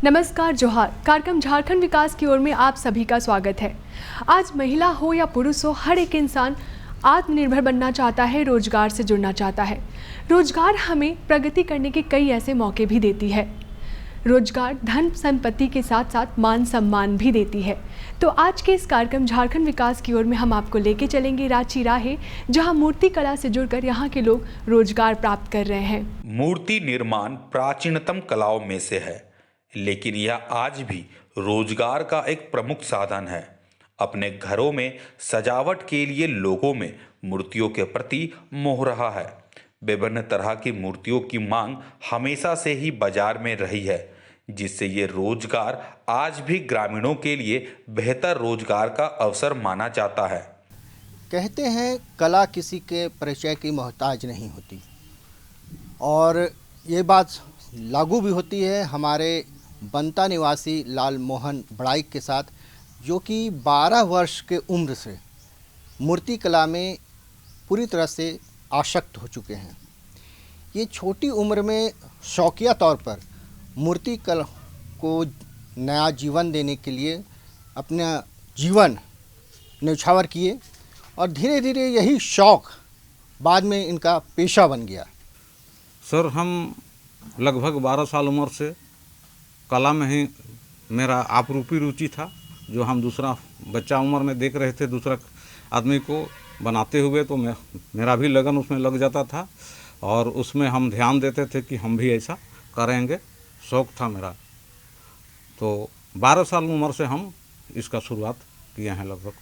नमस्कार, जोहार। कार्यक्रम झारखंड विकास की ओर में आप सभी का स्वागत है। आज महिला हो या पुरुष हो, हर एक इंसान आत्मनिर्भर बनना चाहता है, रोजगार से जुड़ना चाहता है। रोजगार हमें प्रगति करने के कई ऐसे मौके भी देती है। रोजगार धन संपत्ति के साथ साथ मान सम्मान भी देती है। तो आज के इस कार्यक्रम झारखंड विकास की ओर में हम आपको लेके चलेंगे रांची राहे, जहां मूर्ति कला से जुड़कर यहां के लोग रोजगार प्राप्त कर रहे हैं। मूर्ति निर्माण प्राचीनतम कलाओं में से है, लेकिन यह आज भी रोजगार का एक प्रमुख साधन है। अपने घरों में सजावट के लिए लोगों में मूर्तियों के प्रति मोह रहा है। विभिन्न तरह की मूर्तियों की मांग हमेशा से ही बाजार में रही है, जिससे ये रोजगार आज भी ग्रामीणों के लिए बेहतर रोजगार का अवसर माना जाता है। कहते हैं कला किसी के परिचय की मोहताज नहीं होती, और ये बात लागू भी होती है हमारे बंता निवासी लाल मोहन बड़ाइक के साथ, जो कि 12 वर्ष के उम्र से मूर्ति कला में पूरी तरह से आसक्त हो चुके हैं। ये छोटी उम्र में शौकिया तौर पर मूर्ति कला को नया जीवन देने के लिए अपना जीवन न्यौछावर किए, और धीरे धीरे यही शौक़ बाद में इनका पेशा बन गया। सर, हम लगभग 12 साल उम्र से कला में ही मेरा आपरूपी रुचि था, जो हम दूसरा बच्चा उम्र में देख रहे थे दूसरा आदमी को बनाते हुए, तो मेरा भी लगन उसमें लग जाता था और उसमें हम ध्यान देते थे कि हम भी ऐसा करेंगे। शौक़ था मेरा। तो 12 साल उम्र से हम इसका शुरुआत किए हैं। लगभग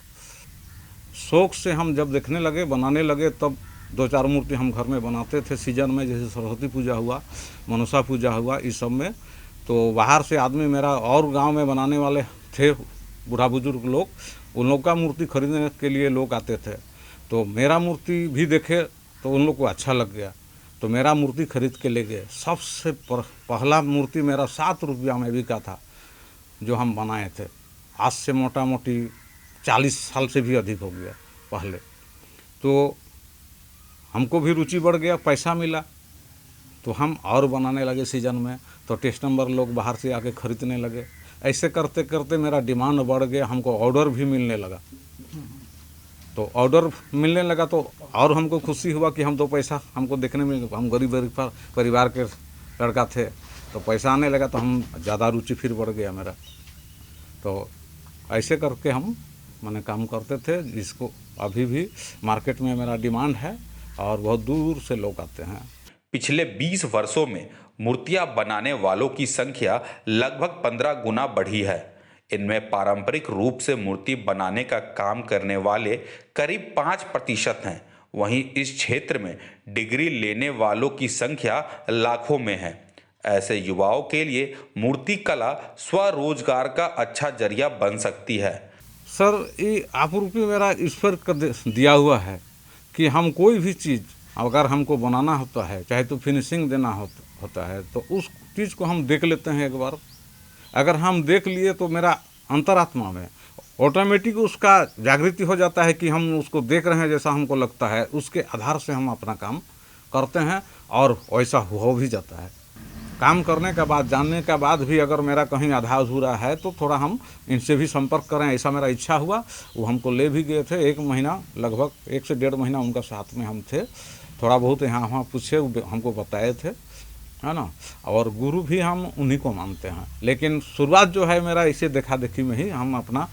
शौक़ से हम जब देखने लगे, बनाने लगे, तब 2-4 मूर्ति हम घर में बनाते थे सीजन में, जैसे सरस्वती पूजा हुआ, मनसा पूजा हुआ, इस सब में। तो बाहर से आदमी मेरा और गांव में बनाने वाले थे, बूढ़ा बुजुर्ग लोग, उन लोग का मूर्ति खरीदने के लिए लोग आते थे। तो मेरा मूर्ति भी देखे तो उन लोग को अच्छा लग गया, तो मेरा मूर्ति खरीद के ले गए। सबसे पहला मूर्ति मेरा 7 रुपया में बिका था, जो हम बनाए थे। आज से मोटा मोटी 40 साल से भी अधिक हो गया पहले। तो हमको भी रुचि बढ़ गया, पैसा मिला, तो हम और बनाने लगे सीजन में। तो टेस्ट नंबर लोग बाहर से आके खरीदने लगे। ऐसे करते करते मेरा डिमांड बढ़ गया, हमको ऑर्डर भी मिलने लगा। तो ऑर्डर मिलने लगा तो और हमको खुशी हुआ कि हम तो पैसा हमको देखने में, हम गरीब परिवार के लड़का थे, तो पैसा आने लगा, तो हम ज़्यादा रुचि फिर बढ़ गया मेरा। तो ऐसे करके हम मैंने काम करते थे, जिसको अभी भी मार्केट में मेरा डिमांड है और बहुत दूर से लोग आते हैं। पिछले 20 वर्षों में मूर्तियां बनाने वालों की संख्या लगभग 15 गुना बढ़ी है। इनमें पारंपरिक रूप से मूर्ति बनाने का काम करने वाले करीब 5% हैं। वहीं इस क्षेत्र में डिग्री लेने वालों की संख्या लाखों में है। ऐसे युवाओं के लिए मूर्ति कला स्वरोजगार का अच्छा जरिया बन सकती है। सर, ये आपरूपी मेरा ईश्वर कर दिया हुआ है कि हम कोई भी चीज़ अगर हमको बनाना होता है, चाहे तो फिनिशिंग देना होता है, तो उस चीज़ को हम देख लेते हैं एक बार। अगर हम देख लिए तो मेरा अंतरात्मा में ऑटोमेटिक उसका जागृति हो जाता है कि हम उसको देख रहे हैं, जैसा हमको लगता है उसके आधार से हम अपना काम करते हैं, और वैसा हो भी जाता है। काम करने के बाद, जानने के बाद भी अगर मेरा कहीं आधा अधूरा है तो थोड़ा हम इनसे भी संपर्क करें, ऐसा मेरा इच्छा हुआ। वो हमको ले भी गए थे 1 महीना, लगभग 1 से 1.5 महीना उनका साथ में हम थे। थोड़ा बहुत यहाँ वहाँ पूछे, हमको बताए थे, है ना। और गुरु भी हम उन्हीं को मानते हैं। लेकिन शुरुआत जो है मेरा इसे देखा देखी में ही हम अपना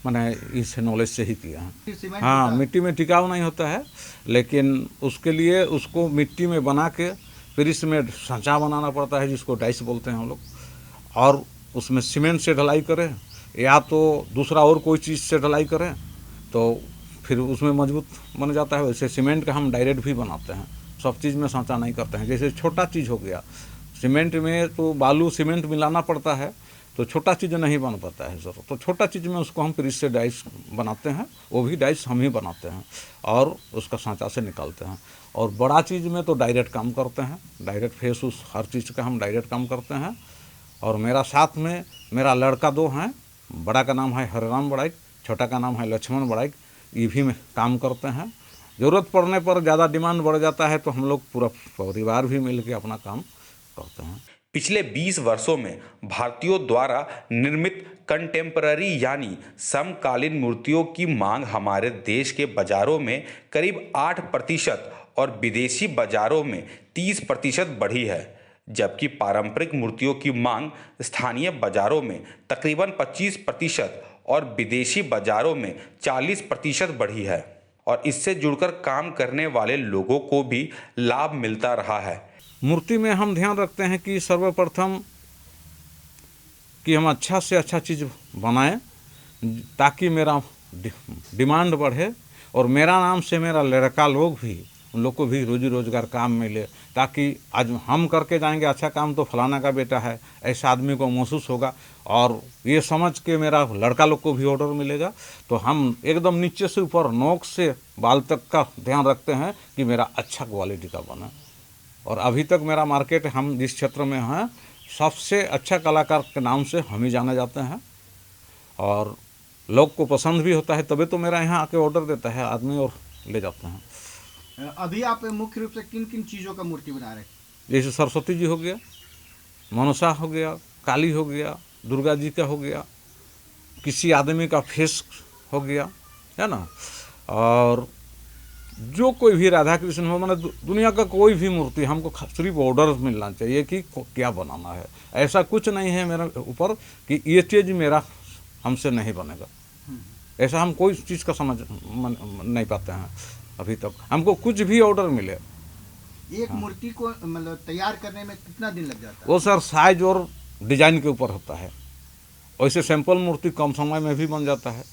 मैंने इस नॉलेज से ही किया है। हाँ, मिट्टी में टिकाऊ नहीं होता है, लेकिन उसके लिए उसको मिट्टी में बना के फिर इसमें सांचा बनाना पड़ता है, जिसको डाइस बोलते हैं हम लोग, और उसमें सीमेंट से ढलाई करें या तो दूसरा और कोई चीज़ से ढलाई करें, तो फिर उसमें मजबूत बन जाता है। वैसे सीमेंट का हम डायरेक्ट भी बनाते हैं, सब चीज़ में सांचा नहीं करते हैं। जैसे छोटा चीज़ हो गया, सीमेंट में तो बालू सीमेंट मिलाना पड़ता है, तो छोटा चीज़ नहीं बन पाता है सर। तो छोटा चीज़ में उसको हम फिर इससे डाइस बनाते हैं, वो भी डाइस हम ही बनाते हैं और उसका सांचा से निकालते हैं। और बड़ा चीज़ में तो डायरेक्ट काम करते हैं, डायरेक्ट फेस उस हर चीज़ का हम डायरेक्ट काम करते हैं। और मेरा साथ में मेरा लड़का 2 हैं, बड़ा का नाम है हरिराम बड़ाइक, छोटा का नाम है लक्ष्मण बड़ाइक। ये भी में काम करते हैं। ज़रूरत पड़ने पर ज़्यादा डिमांड बढ़ जाता है तो हम लोग पूरा परिवार भी मिल के अपना काम करते हैं। पिछले 20 वर्षों में भारतीयों द्वारा निर्मित कंटेम्पररी यानी समकालीन मूर्तियों की मांग हमारे देश के बाजारों में करीब 8% और विदेशी बाजारों में 30% बढ़ी है, जबकि पारंपरिक मूर्तियों की मांग स्थानीय बाजारों में तकरीबन 25% और विदेशी बाजारों में 40% बढ़ी है और इससे जुड़कर काम करने वाले लोगों को भी लाभ मिलता रहा है। मूर्ति में हम ध्यान रखते हैं कि सर्वप्रथम कि हम अच्छा से अच्छा चीज़ बनाएं ताकि मेरा डिमांड बढ़े और मेरा नाम से मेरा लड़का लोग भी, उन लोग को भी रोजी रोज़गार काम मिले, ताकि आज हम करके जाएंगे अच्छा काम तो फलाना का बेटा है, ऐसा आदमी को महसूस होगा और ये समझ के मेरा लड़का लोग को भी ऑर्डर मिलेगा। तो हम एकदम नीचे से ऊपर नोक से बाल तक का ध्यान रखते हैं कि मेरा अच्छा क्वालिटी का बना। और अभी तक मेरा मार्केट, हम जिस क्षेत्र में हैं, सबसे अच्छा कलाकार के नाम से हम ही जाने जाते हैं और लोग को पसंद भी होता है, तभी तो मेरा यहाँ आके ऑर्डर देता है आदमी और ले जाते हैं। अभी आप मुख्य रूप से किन किन चीज़ों का मूर्ति बना रहे हैं? जैसे सरस्वती जी हो गया, मनसा हो गया, काली हो गया, दुर्गा जी का हो गया, किसी आदमी का फेस हो गया, है ना, और जो कोई भी राधा कृष्ण हो, मैंने दुनिया का कोई भी मूर्ति, हमको सिर्फ ऑर्डर मिलना चाहिए कि क्या बनाना है। ऐसा कुछ नहीं है मेरे ऊपर कि ये चीज़ मेरा हमसे नहीं बनेगा, ऐसा हम कोई चीज़ का समझ नहीं पाते हैं अभी तक। हमको कुछ भी ऑर्डर मिले। एक मूर्ति को मतलब तैयार करने में कितना दिन लग जाता है? वो सर साइज और डिजाइन के ऊपर होता है। वैसे सैंपल मूर्ति कम समय में भी बन जाता है,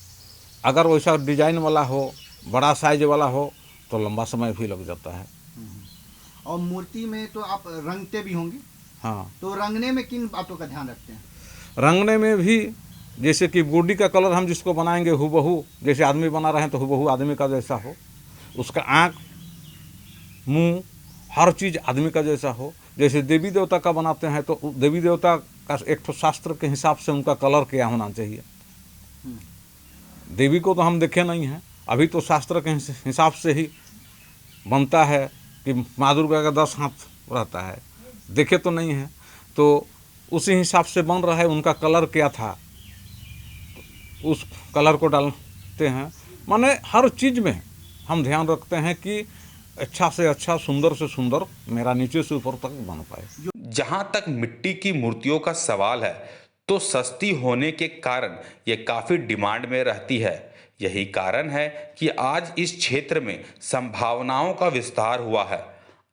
अगर वैसा डिजाइन वाला हो, बड़ा साइज वाला हो तो लंबा समय भी लग जाता है। और मूर्ति में तो आप रंगते भी होंगे? हाँ, तो रंगने में किन बातों का ध्यान रखते हैं? रंगने में भी जैसे कि बॉडी का कलर हम जिसको बनाएंगे हूबहू, जैसे आदमी बना रहे हैं तो हूबहू आदमी का जैसा हो, उसका आँख, मुंह, हर चीज़ आदमी का जैसा हो। जैसे देवी देवता का बनाते हैं तो देवी देवता का एक तो शास्त्र के हिसाब से उनका कलर क्या होना चाहिए। देवी को तो हम देखे नहीं हैं, अभी तो शास्त्र के हिसाब से ही बनता है कि माँ दुर्गा का 10 हाथ रहता है, देखे तो नहीं है, तो उसी हिसाब से बन रहा है। उनका कलर क्या था, उस कलर को डालते हैं। माने हर चीज़ में हम ध्यान रखते हैं कि अच्छा से अच्छा, सुंदर से सुंदर मेरा नीचे से ऊपर तक बन पाए। जहां तक मिट्टी की मूर्तियों का सवाल है तो सस्ती होने के कारण ये काफ़ी डिमांड में रहती है। यही कारण है कि आज इस क्षेत्र में संभावनाओं का विस्तार हुआ है।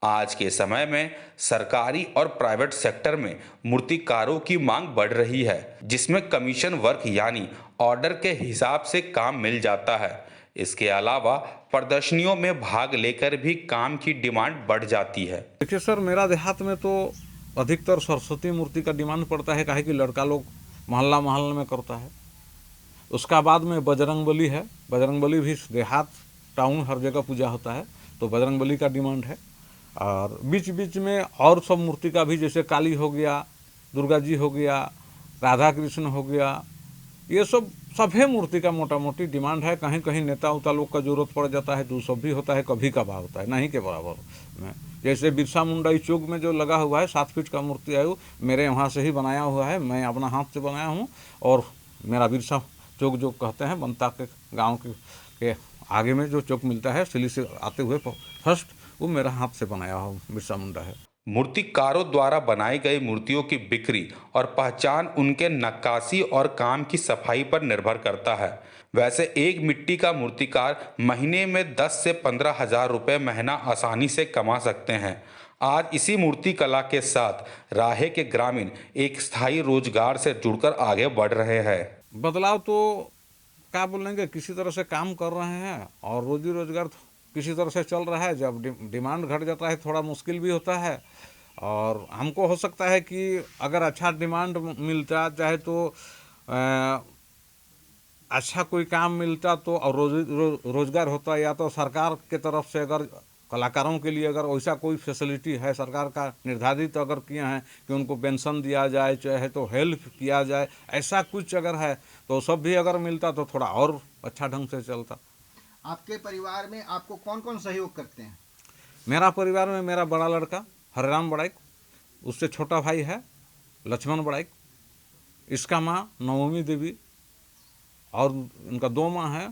आज के समय में सरकारी और प्राइवेट सेक्टर में मूर्तिकारों की मांग बढ़ रही है, जिसमें कमीशन वर्क यानी ऑर्डर के हिसाब से काम मिल जाता है। इसके अलावा प्रदर्शनियों में भाग लेकर भी काम की डिमांड बढ़ जाती है। देखिए सर, मेरा देहात में तो अधिकतर सरस्वती मूर्ति का डिमांड पड़ता है, काहे कि लड़का लोग मोहल्ला मोहल्ला में करता है। उसका बाद में बजरंगबली है, बजरंगबली भी देहात, टाउन, हर जगह पूजा होता है, तो बजरंगबली का डिमांड है। और बीच बीच में और सब मूर्ति का भी, जैसे काली हो गया, दुर्गा जी हो गया, राधा कृष्ण हो गया, ये सब सभी मूर्ति का मोटा मोटी डिमांड है। कहीं कहीं नेता उता लोग का जरूरत पड़ जाता है तो सब भी होता है, कभी कभार होता है, नहीं के बराबर में। जैसे बिरसा मुंडा इस चौक में जो लगा हुआ है 7 फीट का मूर्ति है, वो मेरे वहाँ से ही बनाया हुआ है, मैं अपना हाथ से बनाया हूँ। और मेरा बिरसा चौक जो कहते हैं, बनता के गाँव के आगे में जो चौक मिलता है सिली से आते हुए फर्स्ट, वो मेरा हाथ से बनाया हुआ बिरसा मुंडा है। मूर्तिकारों द्वारा बनाई गई मूर्तियों की बिक्री और पहचान उनके नक्काशी और काम की सफाई पर निर्भर करता है। वैसे एक मिट्टी का मूर्तिकार महीने में 10 से 15 हज़ार रुपये महीना आसानी से कमा सकते हैं। आज इसी मूर्ति कला के साथ राहे के ग्रामीण एक स्थायी रोजगार से जुड़कर आगे बढ़ रहे हैं। बदलाव तो क्या बोलेंगे, किसी तरह से काम कर रहे हैं और रोजी रोजगार किसी तरह से चल रहा है। जब डिमांड घट जाता है थोड़ा मुश्किल भी होता है, और हमको हो सकता है कि अगर अच्छा डिमांड मिलता, चाहे तो अच्छा कोई काम मिलता तो और रोजगार होता, या तो सरकार के तरफ से अगर कलाकारों के लिए अगर वैसा कोई फैसिलिटी है सरकार का निर्धारित अगर किया है कि उनको पेंशन दिया जाए, चाहे तो हेल्प किया जाए, ऐसा कुछ अगर है तो सब भी अगर मिलता तो थोड़ा और अच्छा ढंग से चलता। आपके परिवार में आपको कौन कौन सहयोग करते हैं? मेरा परिवार में मेरा बड़ा लड़का हरिराम बड़ाइक, उससे छोटा भाई है लक्ष्मण बड़ाइक, इसका माँ नवमी देवी, और उनका 2 माँ है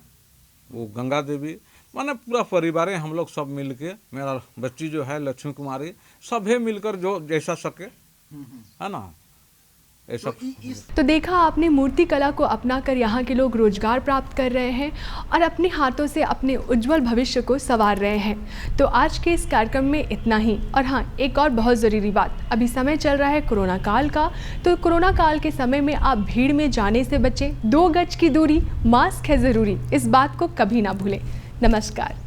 वो गंगा देवी। माने पूरा परिवार है, हम लोग सब मिल के, मेरा बच्ची जो है लक्ष्मी कुमारी, सभी मिलकर जो जैसा सके, है ना, ऐसा। तो देखा आपने, मूर्ति कला को अपनाकर यहाँ के लोग रोजगार प्राप्त कर रहे हैं और अपने हाथों से अपने उज्जवल भविष्य को संवार रहे हैं। तो आज के इस कार्यक्रम में इतना ही। और हाँ, एक और बहुत ज़रूरी बात, अभी समय चल रहा है कोरोना काल का, तो कोरोना काल के समय में आप भीड़ में जाने से बचें, 2 गज की दूरी, मास्क है ज़रूरी, इस बात को कभी ना भूलें। नमस्कार।